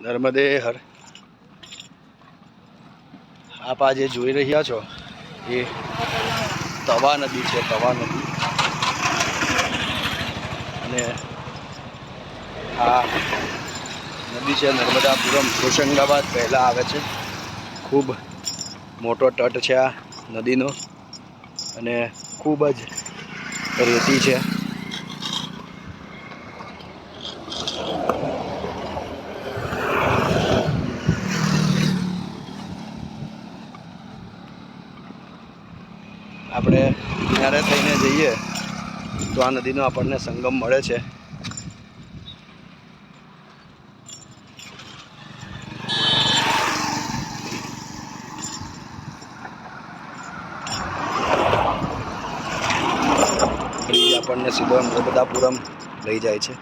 નર્મદે હર. આપ આજે જોઈ રહ્યા છો એ તવા નદી છે, તવા નદી. અને આ નદી છે નર્મદાપુરમ હોશંગાબાદ પહેલાં આવે છે. ખૂબ મોટો તટ છે આ નદીનો અને ખૂબ જ રેતી છે. આપણે કિનારે થઈને જઈએ તો આ નદીનો આપણને સંગમ મળે છે. આપણને સીધો નર્મદાપુરમ લઈ જાય છે.